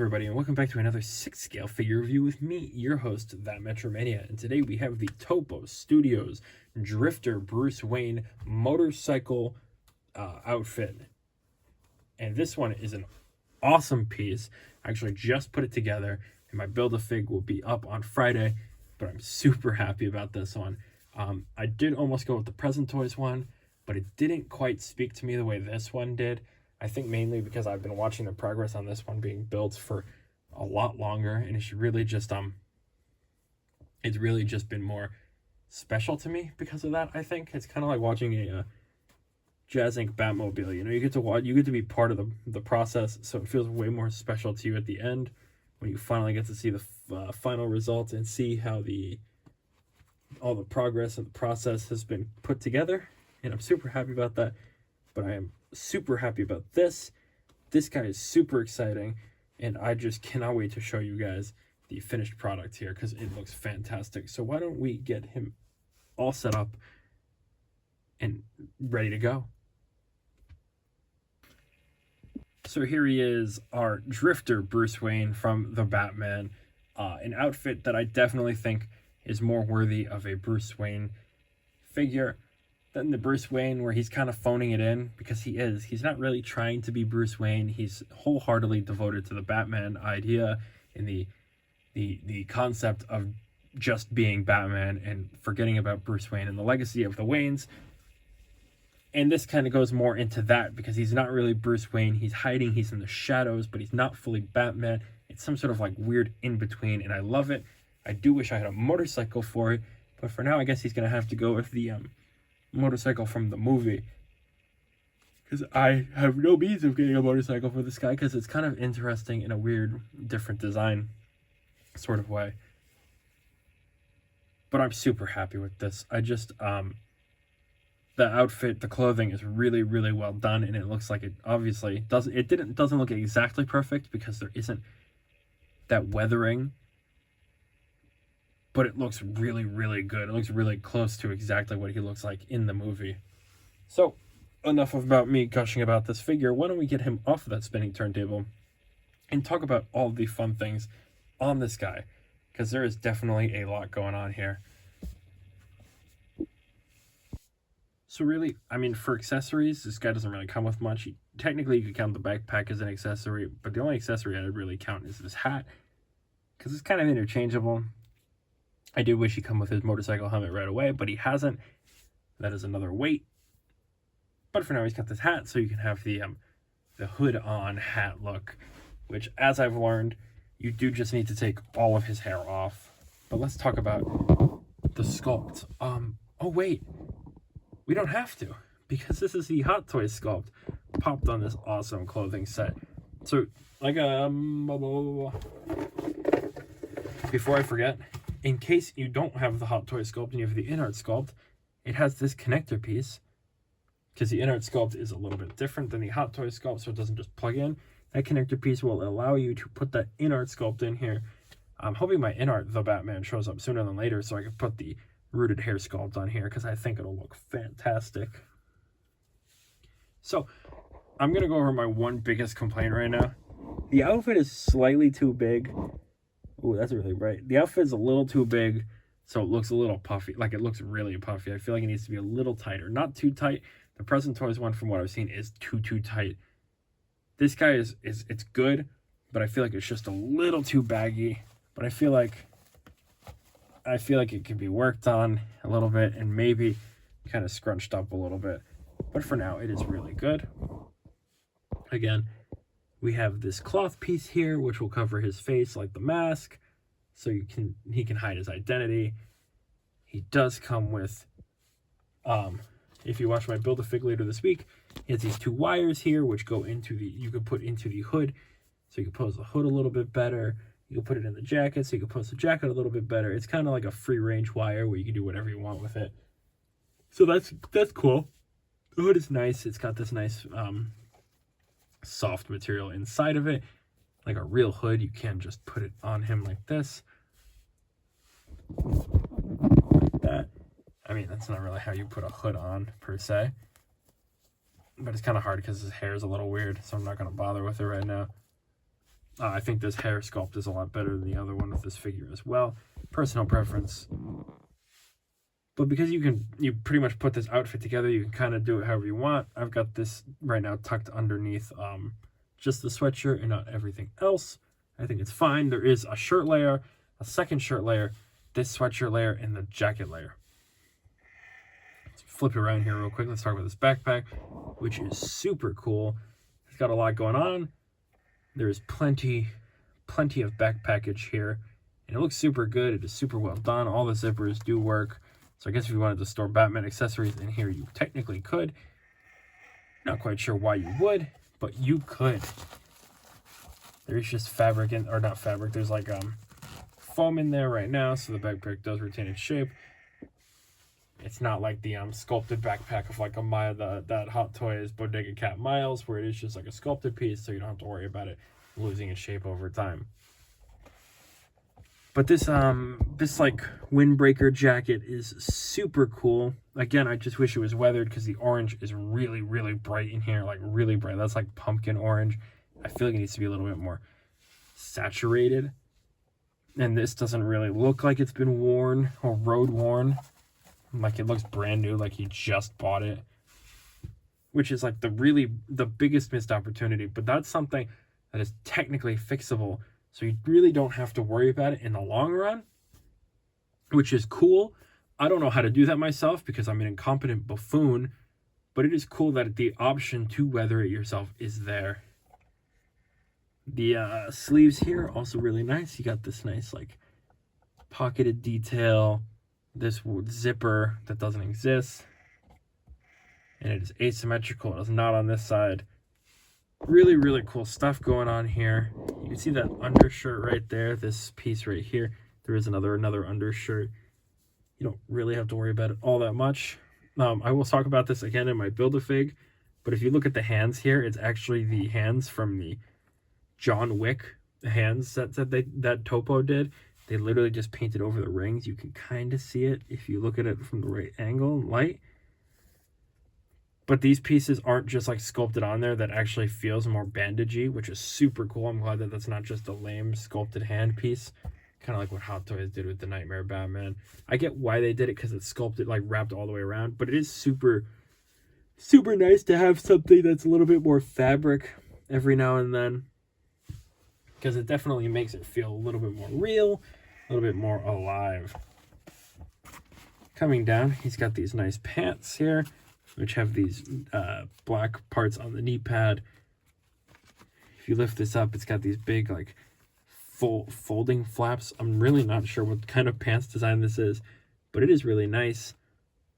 everybody, and welcome back to another 6-scale figure review with me, your host, That Metro Mania. And today we have the TOPO.Studios Drifter Bruce Wayne motorcycle outfit. And this one is an awesome piece. I actually just put it together, and my Build-A-Fig will be up on Friday, but I'm super happy about this one. I did almost go with the Present Toys one, but it didn't quite speak to me the way this one did. I think mainly because I've been watching the progress on this one being built for a lot longer, and it's really just been more special to me because of that. I think it's kind of like watching a Jazz Inc. Batmobile. You know, you get to be part of the process, so it feels way more special to you at the end when you finally get to see the final result and see how all the progress and the process has been put together. And I'm super happy about that. But I am super happy about this. This guy is super exciting, and I just cannot wait to show you guys the finished product here because it looks fantastic. So why don't we get him all set up and ready to go. So here he is, our Drifter Bruce Wayne from the Batman. An outfit that I definitely think is more worthy of a Bruce Wayne figure than the Bruce Wayne where he's kind of phoning it in, because he's not really trying to be Bruce Wayne. He's wholeheartedly devoted to the Batman idea and the concept of just being Batman and forgetting about Bruce Wayne and the legacy of the Waynes. And this kind of goes more into that because he's not really Bruce Wayne. He's hiding, he's in the shadows, but he's not fully Batman. It's some sort of like weird in between, and I love it. I do wish I had a motorcycle for it, but for now I guess he's gonna have to go with the motorcycle from the movie, because I have no means of getting a motorcycle for this guy because it's kind of interesting in a weird different design sort of way. But I'm super happy with this. I just the outfit, the clothing is really, really well done, and it looks like it obviously doesn't look exactly perfect because there isn't that weathering, but it looks really, really good. It looks really close to exactly what he looks like in the movie. So, enough about me gushing about this figure. Why don't we get him off of that spinning turntable and talk about all the fun things on this guy, because there is definitely a lot going on here. So really, I mean, for accessories, this guy doesn't really come with much. Technically, you could count the backpack as an accessory, but the only accessory I'd really count is this hat, because it's kind of interchangeable. I do wish he'd come with his motorcycle helmet right away, but he hasn't. That is another weight. But for now, he's got this hat, so you can have the hood-on hat look, which, as I've learned, you do just need to take all of his hair off. But let's talk about the sculpt. Oh wait, we don't have to, because this is the Hot Toys sculpt popped on this awesome clothing set. So, like, before I forget, in case you don't have the Hot Toy sculpt and you have the InArt sculpt, it has this connector piece, because the InArt sculpt is a little bit different than the Hot Toy sculpt, so it doesn't just plug in. That connector piece will allow you to put that InArt sculpt in here. I'm hoping my InArt The Batman shows up sooner than later so I can put the rooted hair sculpt on here, because I think it'll look fantastic. So, I'm going to go over my one biggest complaint right now. The outfit is slightly too big. Ooh, that's really bright. The outfit is a little too big, so it looks a little puffy. Like, it looks really puffy. I feel like it needs to be a little tighter. Not too tight. The Present Toys one, from what I've seen, is too tight. This guy it's good, but I feel like it's just a little too baggy. But I feel like it could be worked on a little bit and maybe kind of scrunched up a little bit. But for now, it is really good. Again, we have this cloth piece here, which will cover his face like the mask, so he can hide his identity. He does come with, if you watch my Build-A-Fig later this week, he has these two wires here, which go into you could put into the hood, so you can pose the hood a little bit better. You can put it in the jacket, so you can pose the jacket a little bit better. It's kind of like a free-range wire where you can do whatever you want with it. So that's cool. The hood is nice. It's got this nice soft material inside of it, like a real hood. You can't just put it on him like this, like that. I mean, that's not really how you put a hood on per se, but it's kind of hard because his hair is a little weird, so I'm not going to bother with it right now. I think this hair sculpt is a lot better than the other one with this figure as well. Personal preference. But because you pretty much put this outfit together, you can kind of do it however you want. I've got this right now tucked underneath just the sweatshirt and not everything else. I think it's fine. There is a shirt layer, a second shirt layer, this sweatshirt layer, and the jacket layer. Let's flip it around here real quick. Let's talk about this backpack, which is super cool. It's got a lot going on. There is plenty of backpackage here, and it looks super good. It is super well done. All the zippers do work. So I guess if you wanted to store Batman accessories in here, you technically could. Not quite sure why you would, but you could. There's just fabric in, or not fabric, there's like foam in there right now, so the backpack does retain its shape. It's not like the sculpted backpack of like a Maya, that Hot Toys Bodega Cat Miles, where it is just like a sculpted piece, so you don't have to worry about it losing its shape over time. But this like windbreaker jacket is super cool. Again, I just wish it was weathered because the orange is really, really bright in here, like really bright. That's like pumpkin orange. I feel like it needs to be a little bit more saturated. And this doesn't really look like it's been worn or road worn. Like it looks brand new, like he just bought it. Which is like the biggest missed opportunity. But that's something that is technically fixable. So you really don't have to worry about it in the long run, which is cool. I don't know how to do that myself because I'm an incompetent buffoon, but it is cool that the option to weather it yourself is there. The sleeves here also really nice. You got this nice like pocketed detail, this zipper that doesn't exist, and it is asymmetrical. It is not on this side. Really, really cool stuff going on here. You can see that undershirt right there, this piece right here. There is another undershirt. You don't really have to worry about it all that much. I will talk about this again in my Build-A-Fig, but if you look at the hands here, it's actually the hands from the John Wick hands that Topo did. They literally just painted over the rings. You can kind of see it if you look at it from the right angle and light. But these pieces aren't just like sculpted on there. That actually feels more bandagey, which is super cool. I'm glad that that's not just a lame sculpted hand piece. Kind of like what Hot Toys did with the Nightmare Batman. I get why they did it because it's sculpted, like wrapped all the way around. But it is super, super nice to have something that's a little bit more fabric every now and then. Because it definitely makes it feel a little bit more real, a little bit more alive. Coming down, he's got these nice pants here, which have these black parts on the knee pad. If you lift this up, it's got these big like folding flaps. I'm really not sure what kind of pants design this is, but it is really nice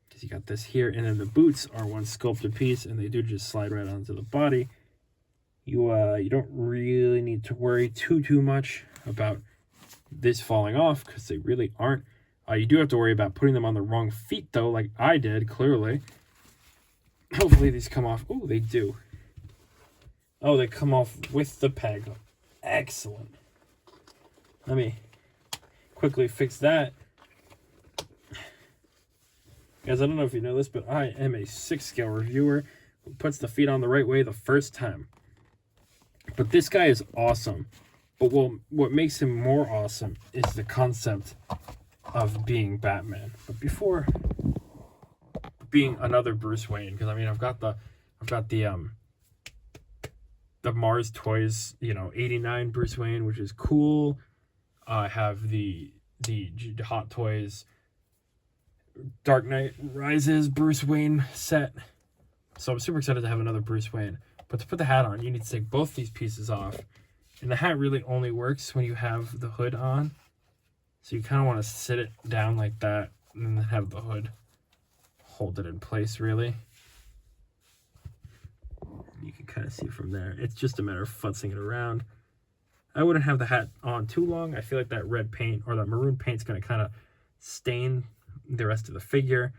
because you got this here, and then the boots are one sculpted piece, and they do just slide right onto the body. You don't really need to worry too much about this falling off because they really aren't. You do have to worry about putting them on the wrong feet though, like I did clearly. Hopefully these come off. Oh, they do. Oh, they come off with the peg. Excellent. Let me quickly fix that. Guys, I don't know if you know this, but I am a 6-scale reviewer who puts the feet on the right way the first time. But this guy is awesome. But what makes him more awesome is the concept of being Batman. But before being another Bruce Wayne, because I mean I've got the Mars Toys, 89 Bruce Wayne, which is cool. I have the Hot Toys Dark Knight Rises Bruce Wayne set. So I'm super excited to have another Bruce Wayne. But to put the hat on, you need to take both these pieces off. And the hat really only works when you have the hood on. So you kind of want to sit it down like that and then have the hood hold it in place, really. You can kind of see from there. It's just a matter of futzing it around. I wouldn't have the hat on too long. I feel like that red paint or that maroon paint's going to kind of stain the rest of the figure.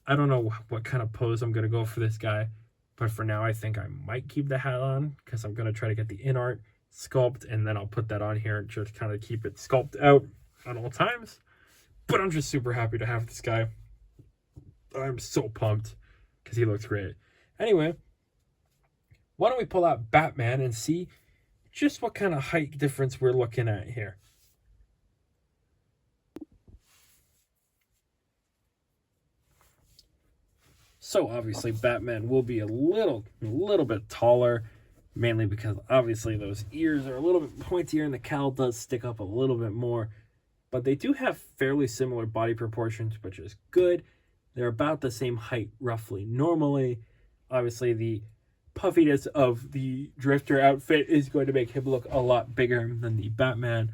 I don't know what kind of pose I'm going to go for this guy. But for now, I think I might keep the hat on because I'm going to try to get the in art sculpt, and then I'll put that on here and just kind of keep it sculpted out at all times. But I'm just super happy to have this guy. I'm so pumped because he looks great. Anyway, why don't we pull out Batman and see just what kind of height difference we're looking at here. So obviously Batman will be a little bit taller, mainly because obviously those ears are a little bit pointier and the cowl does stick up a little bit more. But they do have fairly similar body proportions, which is good. They're about the same height roughly normally. Obviously the puffiness of the Drifter outfit is going to make him look a lot bigger than the Batman,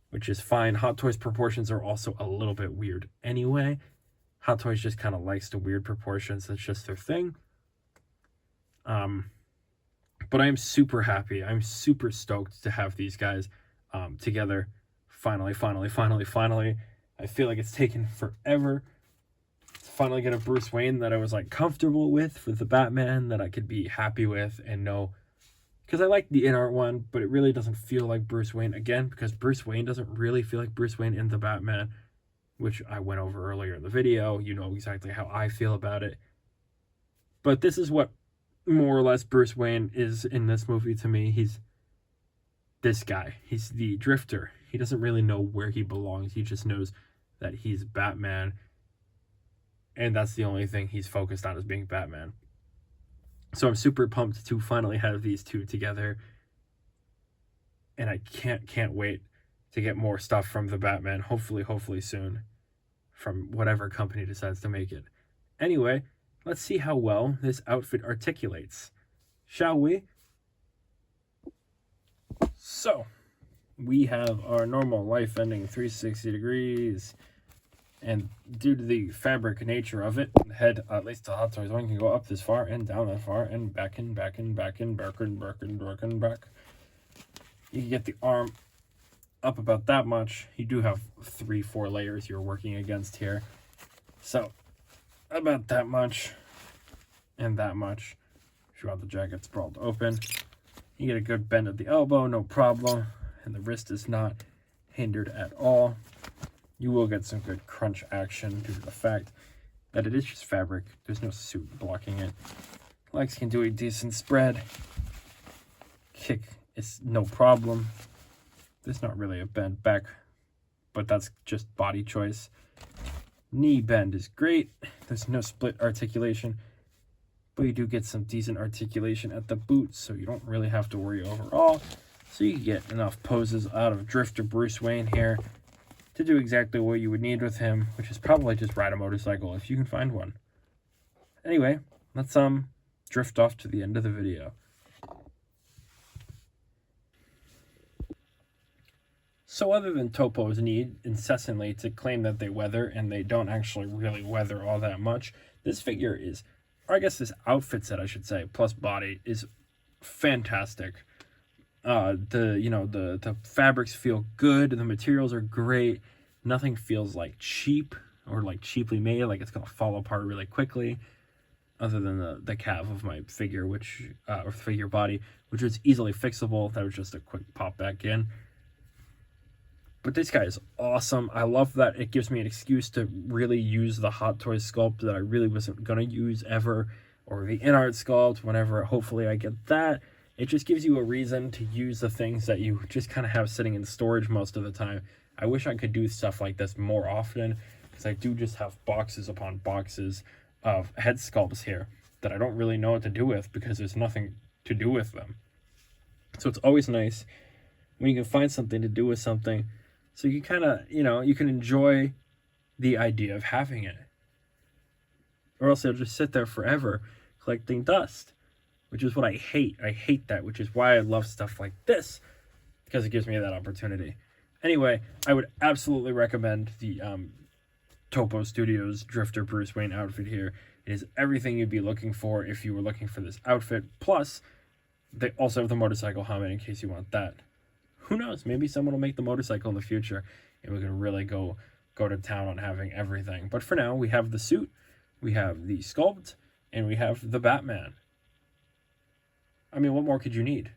which is fine. Hot Toys proportions are also a little bit weird anyway. Hot Toys just kind of likes the weird proportions. That's just their thing. But I'm super happy. I'm super stoked to have these guys together. Finally. I feel like it's taken forever to finally get a Bruce Wayne that I was like comfortable with the Batman, that I could be happy with and know. Because I like the in-art one, but it really doesn't feel like Bruce Wayne. Again, because Bruce Wayne doesn't really feel like Bruce Wayne in the Batman, which I went over earlier in the video. You know exactly how I feel about it. But this is what more or less Bruce Wayne is in this movie to me. He's this guy. He's the Drifter. He doesn't really know where he belongs. He just knows that he's Batman. And that's the only thing he's focused on, is being Batman. So I'm super pumped to finally have these two together. And I can't wait to get more stuff from the Batman. Hopefully soon. From whatever company decides to make it. Anyway, let's see how well this outfit articulates. Shall we? So, we have our normal life-ending 360 degrees. And due to the fabric nature of it, the head, at least the Hot Toys one, can go up this far and down that far and back and back. You can get the arm up about that much. You do have 3-4 layers you're working against here. So, about that much and that much. If you want the jacket sprawled open, you get a good bend at the elbow, no problem. And the wrist is not hindered at all. You will get some good crunch action due to the fact that it is just fabric. There's no suit blocking it. Legs can do a decent spread. Kick is no problem. There's not really a bend back, but that's just body choice. Knee bend is great. There's no split articulation, but you do get some decent articulation at the boot, so you don't really have to worry overall. So you get enough poses out of Drifter Bruce Wayne here to do exactly what you would need with him, which is probably just ride a motorcycle if you can find one. Anyway, let's drift off to the end of the video. So other than Topo's need incessantly to claim that they weather, and they don't actually really weather all that much, this figure is, or I guess this outfit set I should say, plus body, is fantastic. The fabrics feel good, the materials are great, nothing feels like cheap or like cheaply made, like it's gonna fall apart really quickly, other than the calf of my figure, which or figure body, which was easily fixable. That was just a quick pop back in. But this guy is awesome. I love that it gives me an excuse to really use the Hot Toys sculpt that I really wasn't gonna use ever, or the in-art sculpt whenever hopefully I get that. It just gives you a reason to use the things that you just kind of have sitting in storage most of the time. I wish I could do stuff like this more often, because I do just have boxes upon boxes of head sculpts here that I don't really know what to do with, because there's nothing to do with them. So it's always nice when you can find something to do with something, so you kind of, you can enjoy the idea of having it. Or else it'll just sit there forever collecting dust, which is what I hate. I hate that, which is why I love stuff like this, because it gives me that opportunity. Anyway, I would absolutely recommend the TOPO.Studio's Drifter Bruce Wayne outfit here. It is everything you'd be looking for if you were looking for this outfit. Plus, they also have the motorcycle helmet in case you want that. Who knows? Maybe someone will make the motorcycle in the future, and we can really go to town on having everything. But for now, we have the suit, we have the sculpt, and we have the Batman. I mean, what more could you need?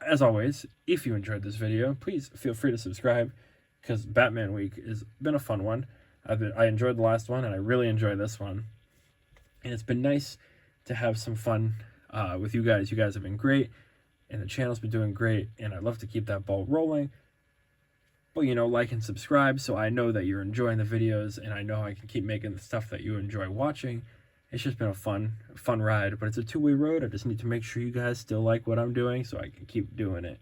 As always, if you enjoyed this video, please feel free to subscribe, because Batman Week has been a fun one. I enjoyed the last one, and I really enjoyed this one. And it's been nice to have some fun with you guys. You guys have been great, and the channel's been doing great, and I'd love to keep that ball rolling. But, you know, like and subscribe so I know that you're enjoying the videos, and I know I can keep making the stuff that you enjoy watching. It's just been a fun ride, but it's a two-way road. I just need to make sure you guys still like what I'm doing so I can keep doing it.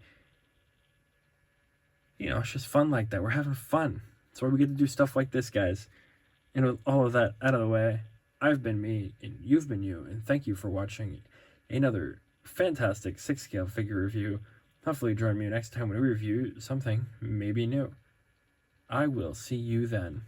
You know, it's just fun like that. We're having fun. That's why we get to do stuff like this, guys. And with all of that out of the way, I've been me, and you've been you, and thank you for watching another fantastic 6-scale figure review. Hopefully join me next time when we review something maybe new. I will see you then.